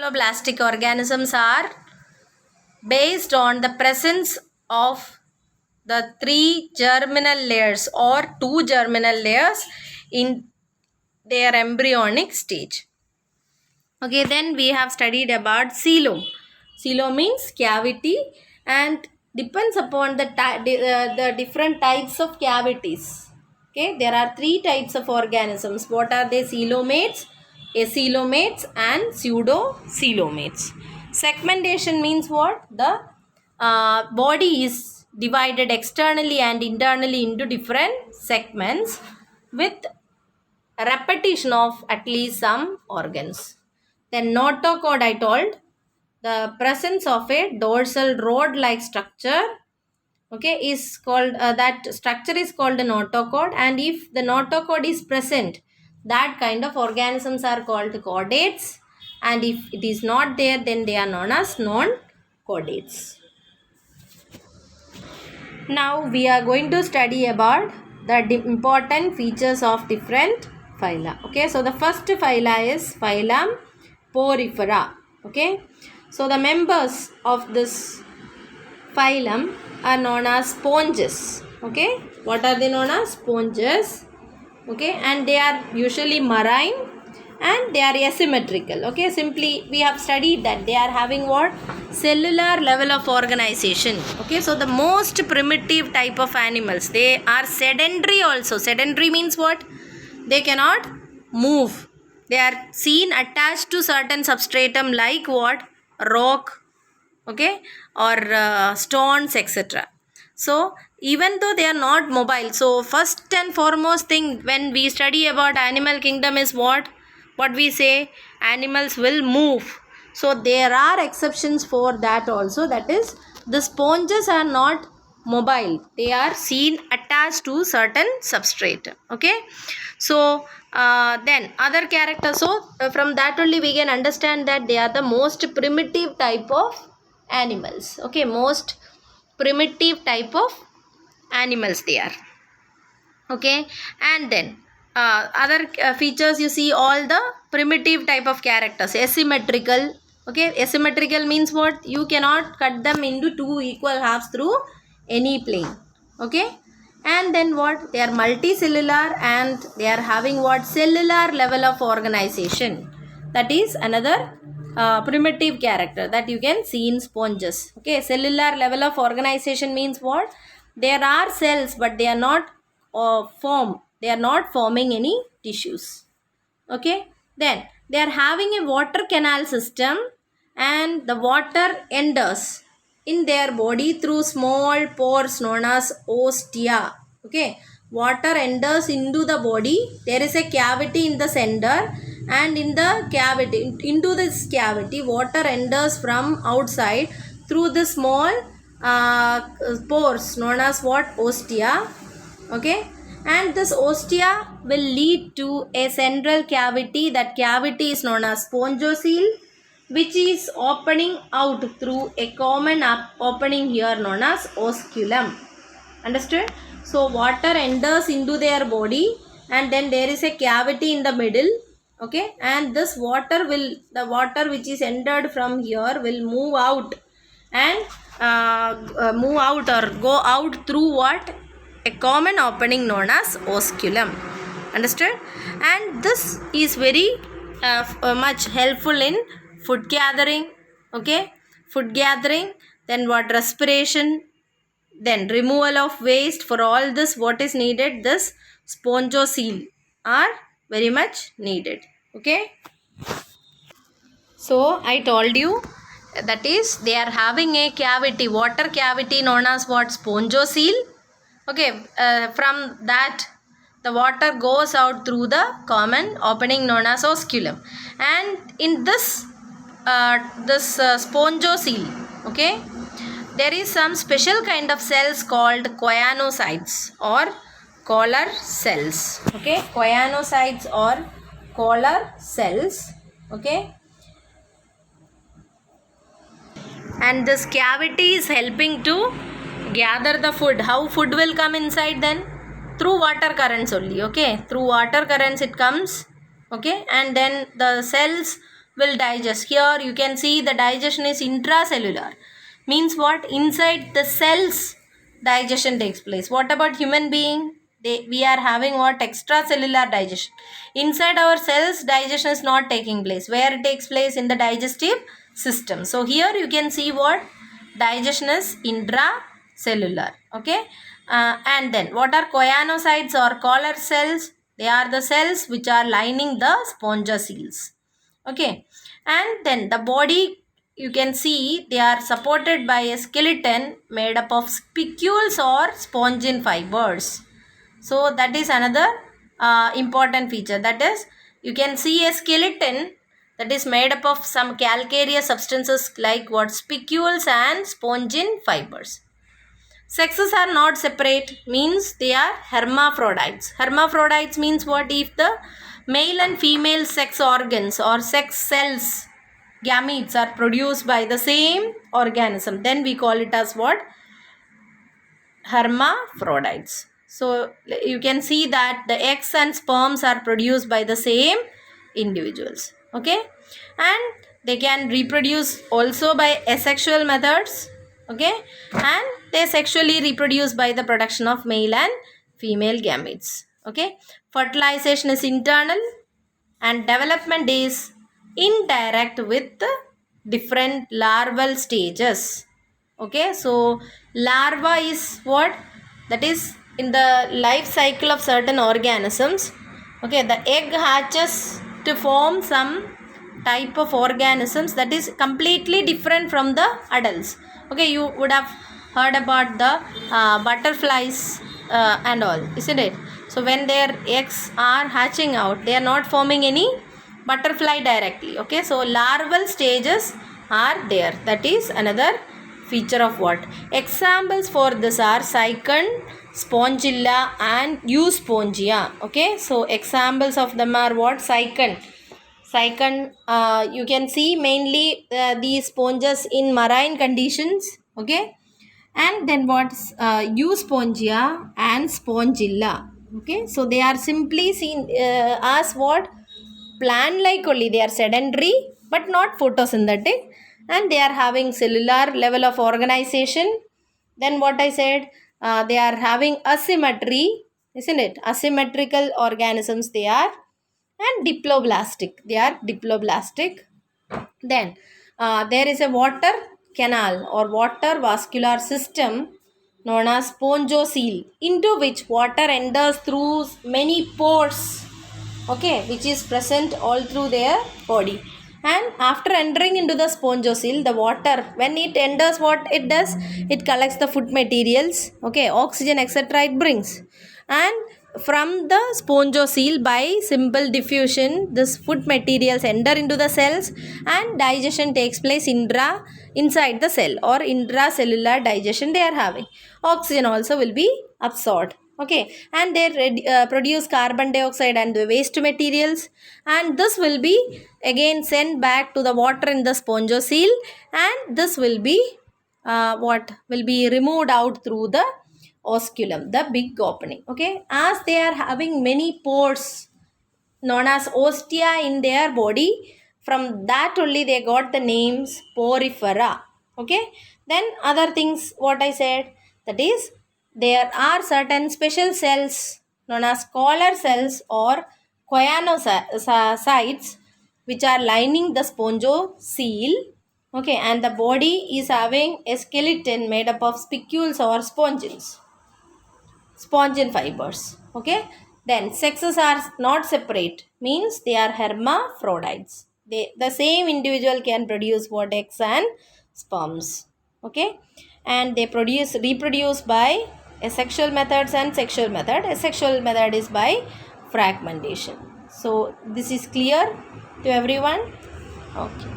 Cellular-blastic organisms are based on the presence of the three germinal layers or two germinal layers in their embryonic stage. Okay, then we have studied about coelom. Coelom means cavity and depends upon the different types of cavities. Okay, there are three types of organisms. What are they? Coelomates, acoelomates and pseudocoelomates. Segmentation means what? The body is divided externally and internally into different segments with repetition of at least some organs. Then notochord I told, the presence of a dorsal rod-like structure, okay, is called that structure is called a notochord, and if the notochord is present, that kind of organisms are called chordates, and if it is not there, then they are known as non-chordates. Now we are going to study about the important features of different phyla. Okay, so the first phyla is phylum Porifera. Okay, so the members of this phylum are known as sponges. Okay, what are they known as? Sponges. Okay, and they are usually marine and they are asymmetrical. Okay, simply we have studied that they are having what? Cellular level of organization. Okay, so the most primitive type of animals, they are sedentary also. Sedentary means what? They cannot move. They are seen attached to certain substratum like what? Rock, okay, or stones, etc. So even though they are not mobile, so first and foremost thing when we study about animal kingdom is what we say, animals will move. So there are exceptions for that also, that is the sponges are not mobile, they are seen attached to certain substrate. Okay, so then other characters, so from that only we can understand that they are the most primitive type of animals. Okay, most primitive type of animals they are. Okay, and then other features, you see all the primitive type of characters. Asymmetrical. Okay, asymmetrical means what? You cannot cut them into two equal halves through any plane. Okay, and then what? They are multicellular and they are having what? Cellular level of organization. That is another primitive character that you can see in sponges. Okay, cellular level of organization means what? There are cells but they are not they are not forming any tissues. Okay, then they are having a water canal system and the water enters in their body through small pores known as ostia. Okay, water enters into the body, there is a cavity in the center, and in the cavity, into this cavity, water enters from outside through the small pores known as what? Ostia. Okay, and this ostia will lead to a central cavity. That cavity is known as spongocoel, which is opening out through a common opening here known as osculum. Understood? So water enters into their body and then there is a cavity in the middle. Okay, and this water will, the water which is entered from here will move out and move out or go out through what? A common opening known as osculum. Understood? And this is very much helpful in food gathering. Okay, food gathering, then what? Respiration, then removal of waste. For all this, what is needed? This spongocoel are very much needed. Okay, so I told you, that is they are having a cavity, water cavity known as what? Spongocoel. Okay, from that the water goes out through the common opening known as osculum, and in this spongocoel, okay, there is some special kind of cells called choanocytes or collar cells. Okay, choanocytes or collar cells. Okay, and this cavity is helping to gather the food. How food will come inside then? Through water currents only. Okay, through water currents it comes. Okay, and then the cells will digest. Here you can see the digestion is intracellular. Means what? Inside the cells digestion takes place. What about human being? We are having what? Extracellular digestion. Inside our cells digestion is not taking place. Where it takes place? In the digestive system. So here you can see what? Digestion is intracellular. Okay. And then what are choanocytes or collar cells? They are the cells which are lining the spongoceles. Okay. And then the body, you can see they are supported by a skeleton made up of spicules or spongin fibers. So that is another important feature. That is, you can see a skeleton that is made up of some calcareous substances like what? Spicules and spongin fibers. Sexes are not separate, means they are hermaphrodites. Hermaphrodites means what? If the male and female sex organs or sex cells, gametes, are produced by the same organism, then we call it as what? Hermaphrodites. So you can see that the eggs and sperms are produced by the same individuals. Okay, and they can reproduce also by asexual methods. Okay, and they sexually reproduce by the production of male and female gametes. Okay, fertilization is internal and development is indirect with different larval stages. Okay, so larva is what? That is in the life cycle of certain organisms. Okay, the egg hatches to form some type of organisms that is completely different from the adults. Okay, you would have heard about the butterflies and all, isn't it? So when their eggs are hatching out, they are not forming any butterfly directly. Okay, so larval stages are there. That is another feature of what? Examples for this are cycon, spongilla and euspongia. Okay, so examples of them are what? Cycon. Cycon, you can see mainly these sponges in marine conditions. Okay, and then what's euspongia and spongilla. Okay, so they are simply seen as what? Plant like only. They are sedentary but not photosynthetic, and they are having cellular level of organization. Then what I said, they are having asymmetry, isn't it? Asymmetrical organisms they are, and diploblastic. They are diploblastic. Then there is a water canal or water vascular system known as spongocele, into which water enters through many pores. Okay, which is present all through their body. And after entering into the spongocele, the water, when it enters, what it does? It collects the food materials. Okay, oxygen, etc. it brings. And from the spongocele, by simple diffusion, this food materials enter into the cells and digestion takes place inside the cell, or intracellular digestion they are having. Oxygen also will be absorbed. Okay, and they produce carbon dioxide and the waste materials, and this will be again sent back to the water in the spongocele, and this will be what will be removed out through the osculum, the big opening. Okay, as they are having many pores known as ostia in their body, from that only they got the names porifera. Okay, then other things what I said, that is there are certain special cells known as collar cells or choanocytes which are lining the spongocele. Okay, and the body is having a skeleton made up of spicules or spongin fibers. Okay, then sexes are not separate, means they are hermaphrodites. The same individual can produce what? Eggs and sperms. Okay, and they reproduce by asexual methods and sexual method. Asexual method is by fragmentation. So this is clear to everyone. Okay.